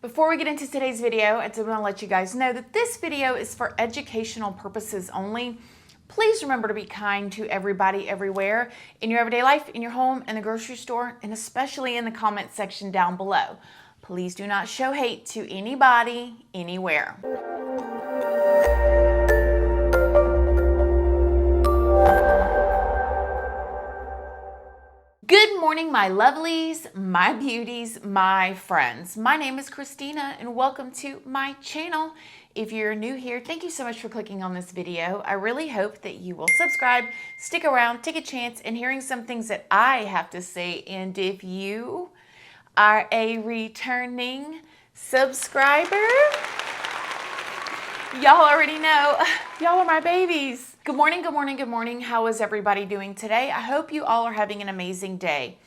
Before we get into today's video, I did want to let you guys know that this video is for educational purposes only. Please remember to be kind to everybody everywhere in your everyday life, in your home, in the grocery store, and especially in the comment section down below. Please do not show hate to anybody, anywhere. Good morning, my lovelies, my beauties, my friends. My name is Christina and welcome to my channel. If you're new here, thank you so much for clicking on this video. I really hope that you will subscribe, stick around, take a chance in hearing some things that I have to say. And if you are a returning subscriber, y'all already know, y'all are my babies. Good morning, good morning, good morning. How is everybody doing today? I hope you all are having an amazing day.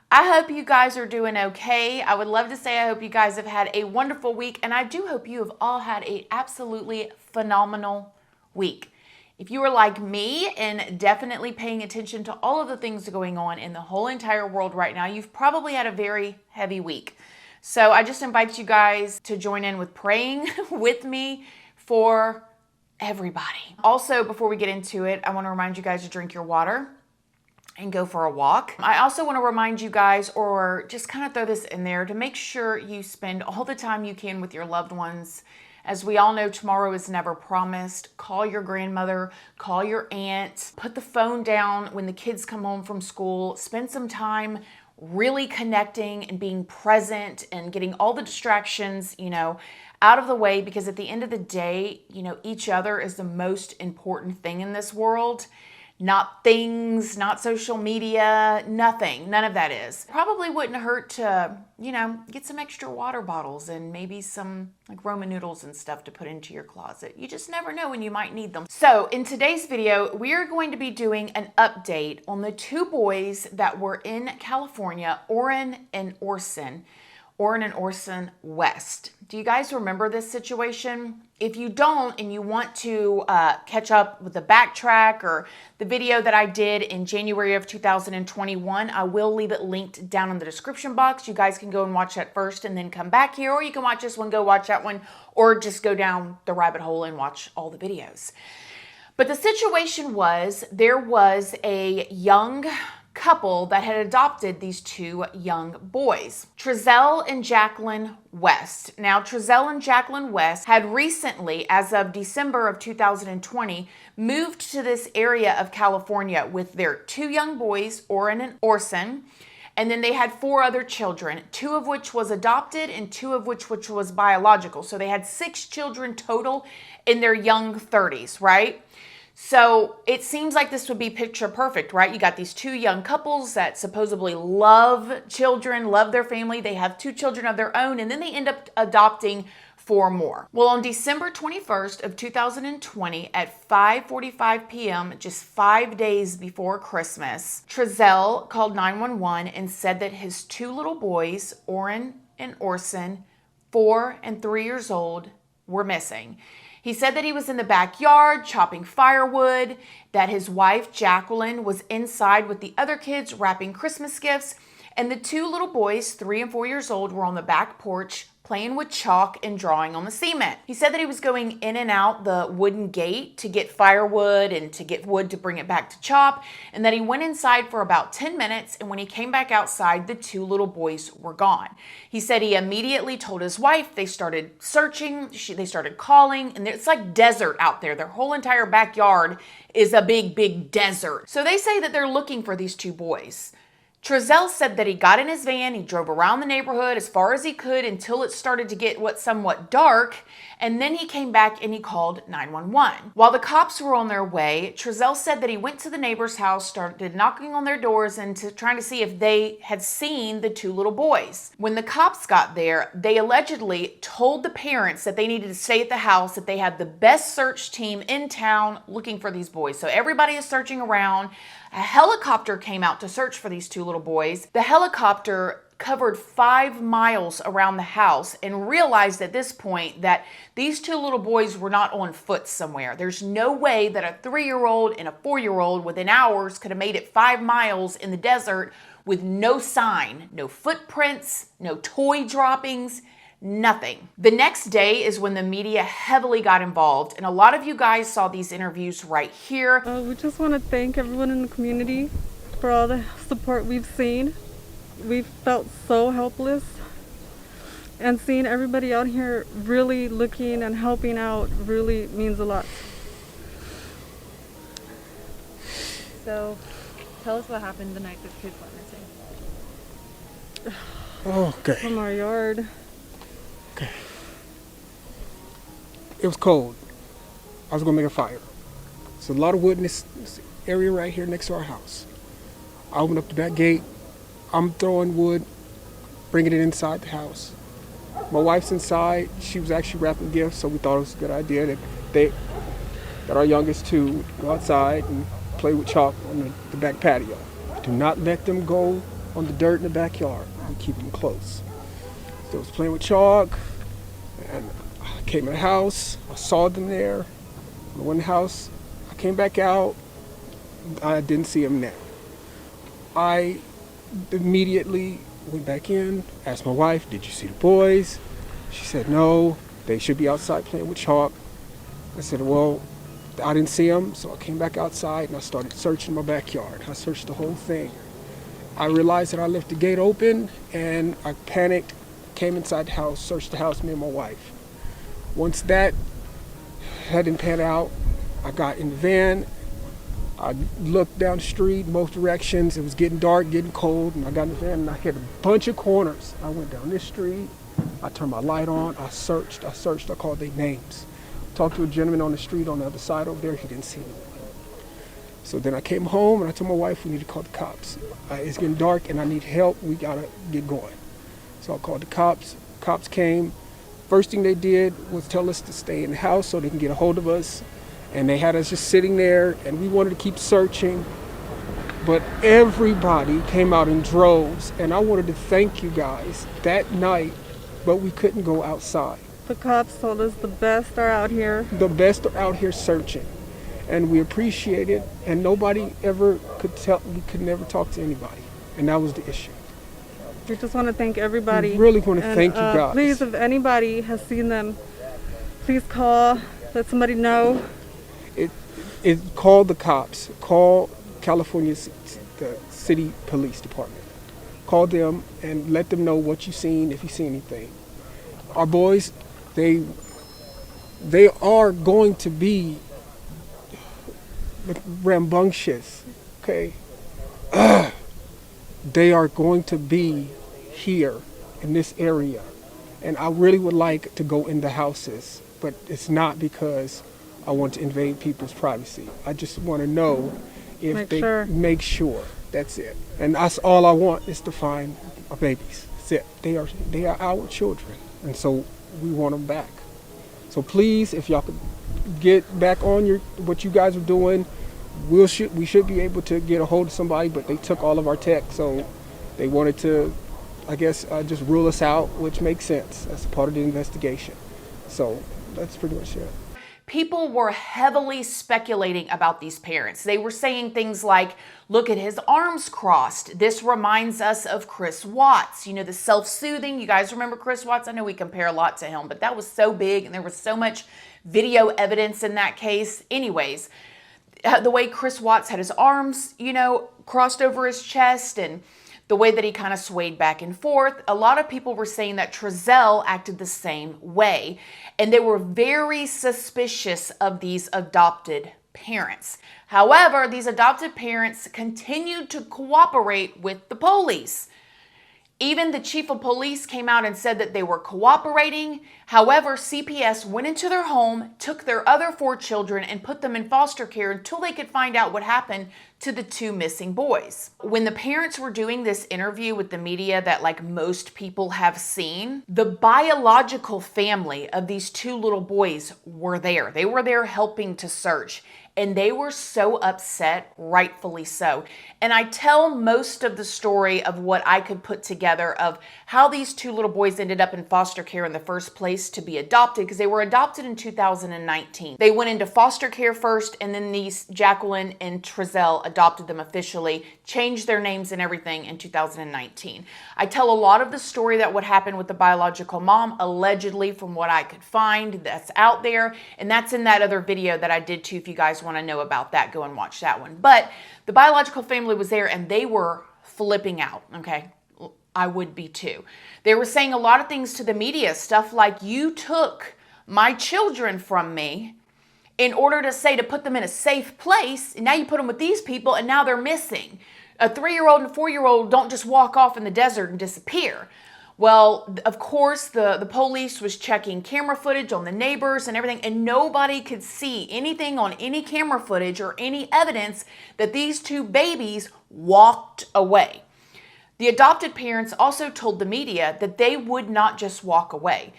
I hope you guys are doing okay. I would love to say I hope you guys have had a wonderful week, and I do hope you have all had an absolutely phenomenal week. If you are like me and definitely paying attention to all of the things going on in the whole entire world right now, you've probably had a very heavy week. So I just invite you guys to join in with praying with me for everybody. Also, before we get into it, I want to remind you guys to drink your water and go for a walk. I also want to remind you guys, or just kind of throw this in there, to make sure you spend all the time you can with your loved ones. As we all know, tomorrow is never promised. Call your grandmother, call your aunt, put the phone down when the kids come home from school. Spend some time really connecting and being present and getting all the distractions, out of the way, because at the end of the day, each other is the most important thing in this world. Not things, not social media, nothing. None of that is. Probably wouldn't hurt to, get some extra water bottles and maybe some like Roman noodles and stuff to put into your closet. You just never know when you might need them. So in today's video, we are going to be doing an update on the two boys that were in California, Orrin and Orson. Orrin and Orson West. Do you guys remember this situation? If you don't and you want to catch up with the backtrack or the video that I did in January of 2021, I will leave it linked down in the description box. You guys can go and watch that first and then come back here, or you can watch this one, go watch that one, or just go down the rabbit hole and watch all the videos. But the situation was, there was a young couple that had adopted these two young boys, Trezell and Jacqueline West. Now, Trezell and Jacqueline West had recently, as of December of 2020, moved to this area of California with their two young boys, Orrin and Orson, and then they had four other children, two of which was adopted and two of which was biological. So they had 6 children total in their young 30s, right? So it seems like this would be picture perfect, right? You got these two young couples that supposedly love children, love their family. They have 2 children of their own, and then they end up adopting 4 more. Well, on December 21st of 2020 at 5:45 p.m., just 5 days before Christmas, Trezell called 911 and said that his 2 little boys, Orrin and Orson, 4 and 3 years old, were missing. He said that he was in the backyard chopping firewood, that his wife, Jacqueline, was inside with the other kids wrapping Christmas gifts, and the 2 little boys, 3 and 4 years old, were on the back porch playing with chalk and drawing on the cement. He said that he was going in and out the wooden gate to get firewood and to get wood to bring it back to chop, and that he went inside for about 10 minutes, and when he came back outside, the 2 little boys were gone. He said he immediately told his wife. They started searching, they started calling, and it's like desert out there. Their whole entire backyard is a big, big desert. So they say that they're looking for these 2 boys. Trezell said that he got in his van, he drove around the neighborhood as far as he could until it started to get somewhat dark, and then he came back and he called 911. While the cops were on their way, Trezell said that he went to the neighbor's house, started knocking on their doors and trying to see if they had seen the 2 little boys. When the cops got there, they allegedly told the parents that they needed to stay at the house, that they had the best search team in town looking for these boys. So everybody is searching around. A helicopter came out to search for these 2 little boys. The helicopter covered 5 miles around the house and realized at this point that these 2 little boys were not on foot somewhere. There's no way that a 3-year-old and a 4-year-old within hours could have made it 5 miles in the desert with no sign, no footprints, no toy droppings, Nothing. The next day is when the media heavily got involved, and a lot of you guys saw these interviews right here. We just want to thank everyone in the community for all the support we've seen. We've felt so helpless, and seeing everybody out here really looking and helping out really means a lot. So, tell us what happened the night the kids went missing. Okay. From our yard. Okay. It was cold. I was gonna make a fire. There's a lot of wood in this area right here next to our house. I opened up the back gate. I'm throwing wood, bringing it inside the house. My wife's inside. She was actually wrapping gifts, so we thought it was a good idea that our youngest two would go outside and play with chalk on the back patio. Do not let them go on the dirt in the backyard. We keep them close. So I was playing with chalk, and I came in the house. I saw them there. I went in the house. I came back out. I didn't see them now. I immediately went back in, asked my wife, did you see the boys? She said, no, they should be outside playing with chalk. I said, well, I didn't see them, so I came back outside and I started searching my backyard. I searched the whole thing. I realized that I left the gate open, and I panicked, came inside the house, searched the house, me and my wife. Once that hadn't panned out, I got in the van. I looked down the street, both directions. It was getting dark, getting cold, and I got in the van and I hit a bunch of corners. I went down this street. I turned my light on. I searched. I called their names. Talked to a gentleman on the street on the other side over there. He didn't see anyone. So then I came home and I told my wife we need to call the cops. It's getting dark and I need help. We gotta get going. So I called the cops. Cops came. First thing they did was tell us to stay in the house so they can get a hold of us. And they had us just sitting there, and we wanted to keep searching. But everybody came out in droves, and I wanted to thank you guys that night, but we couldn't go outside. The cops told us the best are out here. The best are out here searching, and we appreciate it, and nobody ever could tell, we could never talk to anybody, and that was the issue. We just want to thank everybody. We really want to thank you guys. Please, if anybody has seen them, please call, let somebody know. Call the cops. Call California's the city police department. Call them and let them know what you've seen, if you see anything. Our boys, they are going to be rambunctious, okay? They are going to be here in this area. And I really would like to go in the houses, but it's not because I want to invade people's privacy. I just want to know if make sure. That's it. And that's all I want is to find our babies. That's it. They are our children, and so we want them back. So please, if y'all could get back on what you guys are doing, we should be able to get a hold of somebody. But they took all of our tech, so they wanted to, I guess, just rule us out, which makes sense. That's a part of the investigation. So that's pretty much it. People were heavily speculating about these parents. They were saying things like, look at his arms crossed. This reminds us of Chris Watts. You know, the self-soothing. You guys remember Chris Watts? I know we compare a lot to him, but that was so big and there was so much video evidence in that case. Anyways, the way Chris Watts had his arms, you know, crossed over his chest, and the way that he kind of swayed back and forth. A lot of people were saying that Trezell acted the same way, and they were very suspicious of these adopted parents. However, these adopted parents continued to cooperate with the police. Even the chief of police came out and said that they were cooperating. However, CPS went into their home, took their other 4 children, and put them in foster care until they could find out what happened to the 2 missing boys. When the parents were doing this interview with the media that like most people have seen, the biological family of these 2 little boys were there. They were there helping to search. and they were so upset, rightfully so. And I tell most of the story of what I could put together of how these two little boys ended up in foster care in the first place to be adopted, because they were adopted in 2019. They went into foster care first, and then these Jacqueline and Trezell adopted them officially, changed their names and everything in 2019. I tell a lot of the story that what happened with the biological mom, allegedly, from what I could find that's out there, and that's in that other video that I did too. If you guys want to know about that, go and watch that one. But the biological family was there, and they were flipping out, okay? I would be too. They were saying a lot of things to the media, stuff like, you took my children from me in order to say to put them in a safe place, and now you put them with these people, and now they're missing. A 3-year-old and a 4-year-old don't just walk off in the desert and disappear. Well, of course, the police was checking camera footage on the neighbors and everything, and nobody could see anything on any camera footage or any evidence that these two babies walked away. The adopted parents also told the media that they would not just walk away.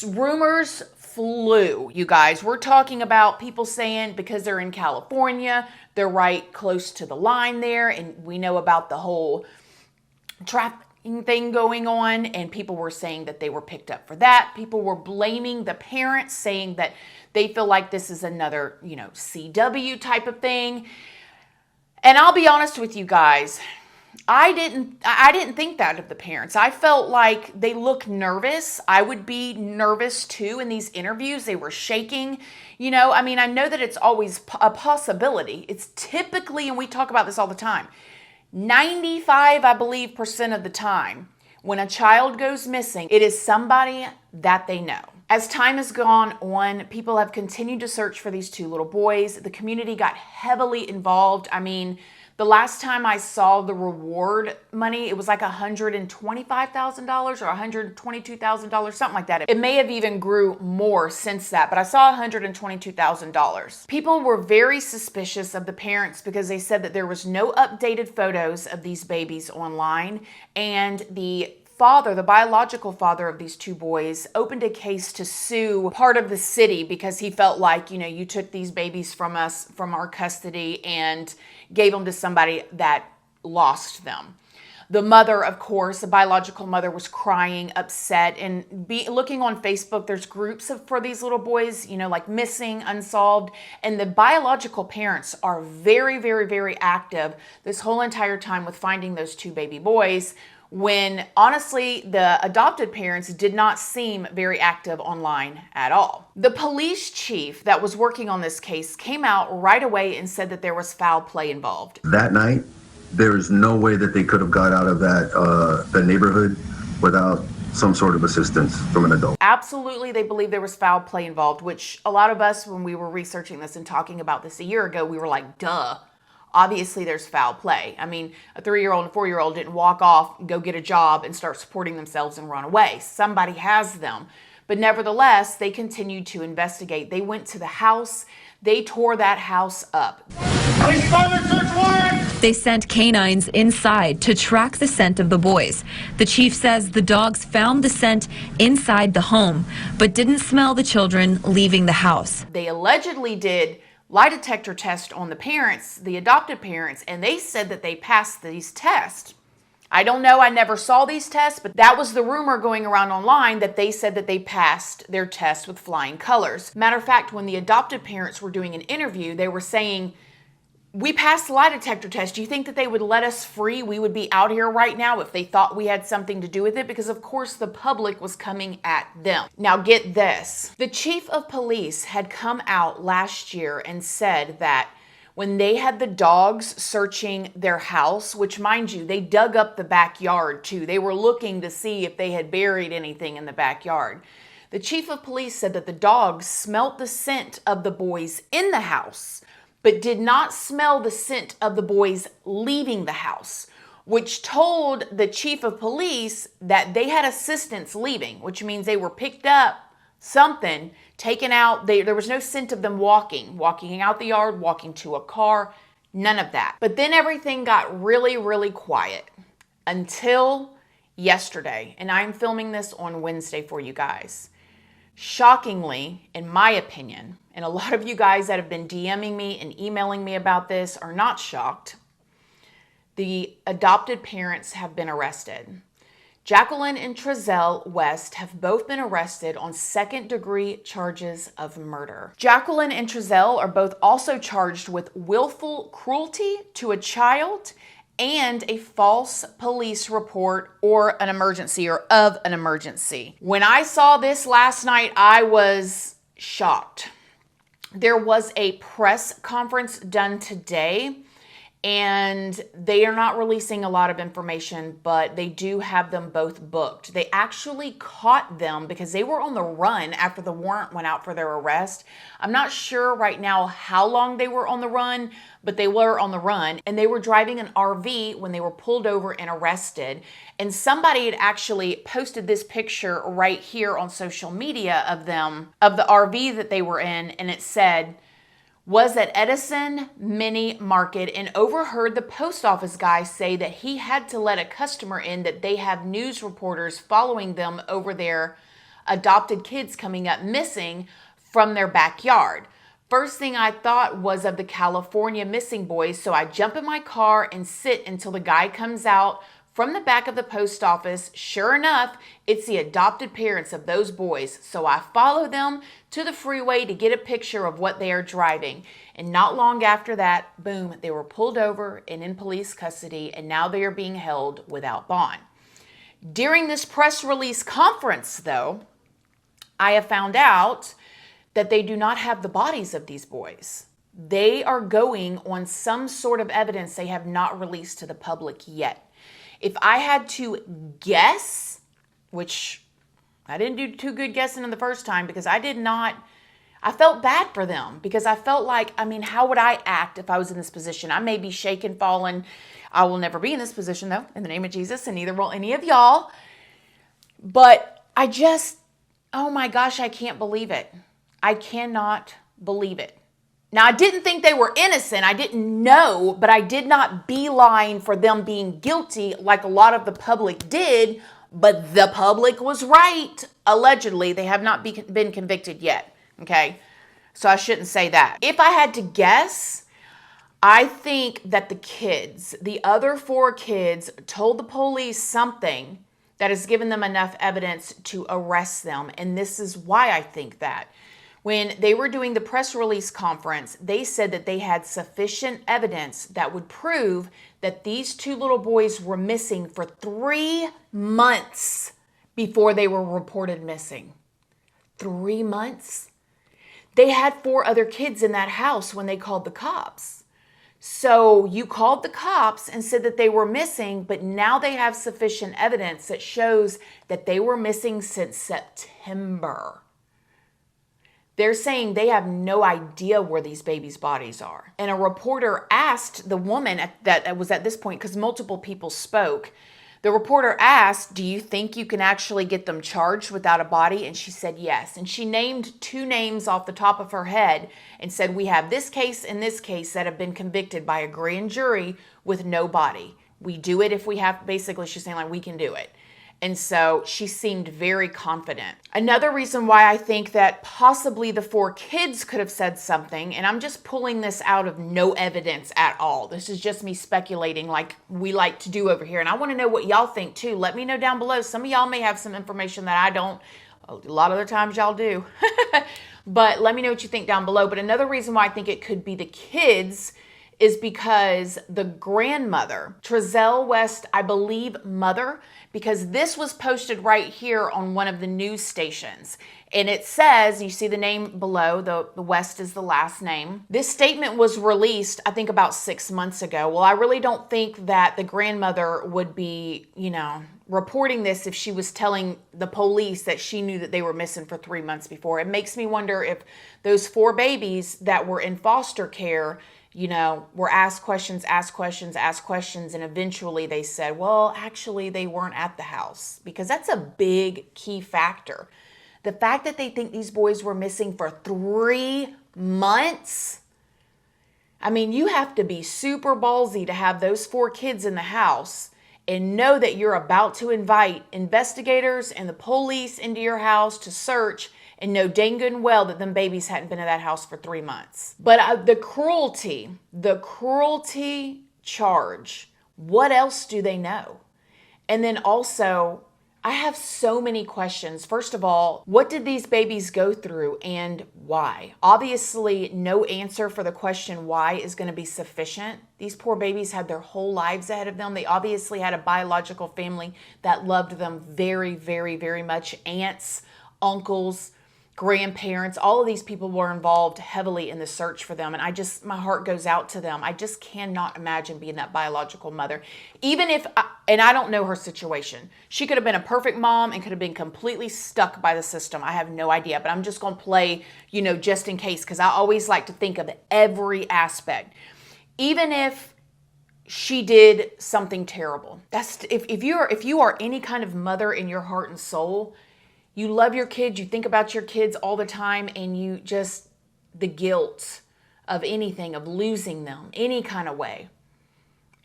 Rumors flew, you guys. We're talking about people saying because they're in California, they're right close to the line there, and we know about the whole trafficking thing going on, and people were saying that they were picked up for that. People were blaming the parents, saying that they feel like this is another, CW type of thing. And I'll be honest with you guys, I didn't think that of the parents. I felt like they look nervous. I would be nervous too in these interviews. They were shaking. I know that it's always a possibility. It's typically, and we talk about this all the time, 95, I believe, % of the time, when a child goes missing, it is somebody that they know. As time has gone on, people have continued to search for these two little boys. The community got heavily involved. The last time I saw the reward money, it was like $125,000 or $122,000, something like that. It may have even grew more since that, but I saw $122,000. People were very suspicious of the parents because they said that there was no updated photos of these babies online, and the father, the biological father of these two boys, opened a case to sue part of the city because he felt like, you took these babies from us, from our custody, and gave them to somebody that lost them. The mother, of course, the biological mother, was crying, upset, and looking on Facebook. There's groups for these little boys, like Missing, Unsolved, and the biological parents are very, very, very active this whole entire time with finding those two baby boys, when honestly the adopted parents did not seem very active online at all. The police chief that was working on this case came out right away and said that there was foul play involved. That night, there's no way that they could have got out of the neighborhood without some sort of assistance from an adult. Absolutely, they believe there was foul play involved, which a lot of us, when we were researching this and talking about this a year ago, we were like, duh. Obviously, there's foul play. A 3-year-old and 4-year-old didn't walk off, go get a job, and start supporting themselves and run away. Somebody has them. But nevertheless, they continued to investigate. They went to the house. They tore that house up. They sent canines inside to track the scent of the boys. The chief says the dogs found the scent inside the home, but didn't smell the children leaving the house. They allegedly did lie detector test on the parents, the adopted parents, and they said that they passed these tests. I don't know, I never saw these tests, but that was the rumor going around online, that they said that they passed their test with flying colors. Matter of fact, when the adopted parents were doing an interview, they were saying, we passed the lie detector test. Do you think that they would let us free? We would be out here right now if they thought we had something to do with it, because of course the public was coming at them. Now get this. The chief of police had come out last year and said that when they had the dogs searching their house, which mind you, they dug up the backyard too. They were looking to see if they had buried anything in the backyard. The chief of police said that the dogs smelt the scent of the boys in the house, but did not smell the scent of the boys leaving the house, which told the chief of police that they had assistants leaving, which means they were picked up, something, taken out. There was no scent of them walking out the yard, walking to a car, none of that. But then everything got really, really quiet until yesterday, and I'm filming this on Wednesday for you guys. Shockingly, in my opinion, and a lot of you guys that have been DMing me and emailing me about this are not shocked, the adopted parents have been arrested. Jacqueline and Trezell West have both been arrested on second-degree charges of murder. Jacqueline and Trezell are both also charged with willful cruelty to a child and a false police report or an emergency or of an emergency. When I saw this last night, I was shocked. There was a press conference done today, and they are not releasing a lot of information, but they do have them both booked. They actually caught them because they were on the run after the warrant went out for their arrest. I'm not sure right now how long they were on the run, but they were on the run, and they were driving an RV when they were pulled over and arrested. And somebody had actually posted this picture right here on social media of them, of the RV that they were in, and it said, was at Edison Mini Market and overheard the post office guy say that he had to let a customer in that they have news reporters following them over their adopted kids coming up missing from their backyard. First thing I thought was of the California missing boys, so I jump in my car and sit until the guy comes out from the back of the post office. Sure enough, it's the adopted parents of those boys. So I follow them to the freeway to get a picture of what they are driving. And not long after that, boom, they were pulled over and in police custody, and now they are being held without bond. During this press release conference, though, I have found out that they do not have the bodies of these boys. They are going on some sort of evidence they have not released to the public yet. If I had to guess, which I didn't do too good guessing in the first time because I felt bad for them because I felt like, how would I act if I was in this position? I may be shaken, fallen. I will never be in this position though, in the name of Jesus, and neither will any of y'all. But oh my gosh, I can't believe it. I cannot believe it. Now, I didn't think they were innocent. I didn't know, but I did not beeline for them being guilty like a lot of the public did, but the public was right. Allegedly, they have not been convicted yet, okay? So I shouldn't say that. If I had to guess, I think that the other 4 kids told the police something that has given them enough evidence to arrest them, and this is why I think that. When they were doing the press release conference, they said that they had sufficient evidence that would prove that these 2 little boys were missing for 3 months before they were reported missing. 3 months? They had 4 other kids in that house when they called the cops. So you called the cops and said that they were missing, but now they have sufficient evidence that shows that they were missing since September. They're saying they have no idea where these babies' bodies are. And a reporter asked the woman that was at this point, because multiple people spoke, the reporter asked, do you think you can actually get them charged without a body? And she said yes. And she named 2 names off the top of her head and said, we have this case and this case that have been convicted by a grand jury with no body. We do it if we have, basically she's saying like, we can do it. And so she seemed very confident. Another reason why I think that possibly the 4 kids could have said something, and I'm just pulling this out of no evidence at all. This is just me speculating like we like to do over here. And I want to know what y'all think too. Let me know down below. Some of y'all may have some information that I don't. A lot of other times y'all do. But let me know what you think down below. But another reason why I think it could be the kids is because the grandmother, Trezell West, I believe mother, because this was posted right here on one of the news stations. And it says, you see the name below, the West is the last name. This statement was released, I think about 6 months ago. Well, I really don't think that the grandmother would be, reporting this if she was telling the police that she knew that they were missing for 3 months before. It makes me wonder if those 4 babies that were in foster care, were asked questions, and eventually they said, well, actually they weren't at the house, because that's a big key factor. The fact that they think these boys were missing for 3 months. You have to be super ballsy to have those 4 kids in the house and know that you're about to invite investigators and the police into your house to search, and know dang good and well that them babies hadn't been in that house for 3 months. But the cruelty charge, what else do they know? And then also, I have so many questions. First of all, what did these babies go through and why? Obviously, no answer for the question why is going to be sufficient. These poor babies had their whole lives ahead of them. They obviously had a biological family that loved them very, very, very much. Aunts, uncles, grandparents, all of these people were involved heavily in the search for them. And my heart goes out to them. I just cannot imagine being that biological mother. Even if, and I don't know her situation. She could have been a perfect mom and could have been completely stuck by the system. I have no idea, but I'm just going to play, just in case, because I always like to think of every aspect. Even if she did something terrible, if you are any kind of mother in your heart and soul, you love your kids, you think about your kids all the time, and the guilt of anything, of losing them, any kind of way.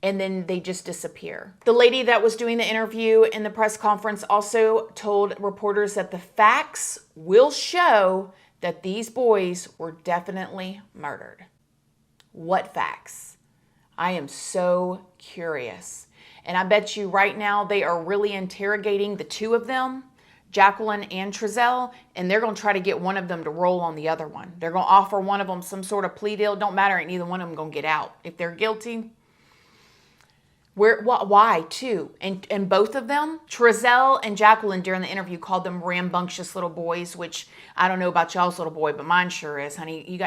And then they just disappear. The lady that was doing the interview in the press conference also told reporters that the facts will show that these boys were definitely murdered. What facts? I am so curious. And I bet you right now they are really interrogating the two of them, Jacqueline and Trezell, and they're going to try to get one of them to roll on the other one. They're going to offer one of them some sort of plea deal. Don't matter, ain't neither one of them going to get out. If they're guilty, why too? And both of them, Trezell and Jacqueline, during the interview called them rambunctious little boys, which I don't know about y'all's little boy, but mine sure is, honey.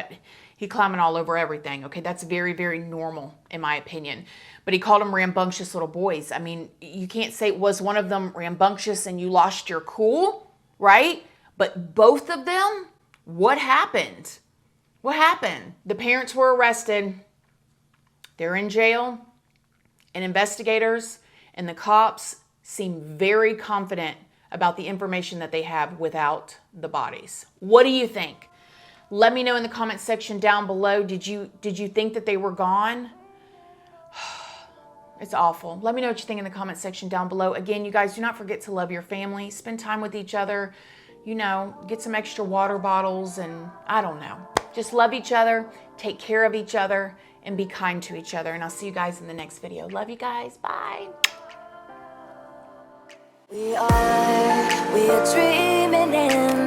He climbing all over everything. Okay, that's very, very normal in my opinion. But he called them rambunctious little boys. I mean, you can't say, was one of them rambunctious and you lost your cool, right? But both of them, what happened? What happened? The parents were arrested. They're in jail. And investigators and the cops seem very confident about the information that they have without the bodies. What do you think? Let me know in the comment section down below. Did you think that they were gone? It's awful. Let me know what you think in the comment section down below. Again, you guys, do not forget to love your family. Spend time with each other. Get some extra water bottles and I don't know. Just love each other, take care of each other, and be kind to each other. And I'll see you guys in the next video. Love you guys. Bye. We are dreaming in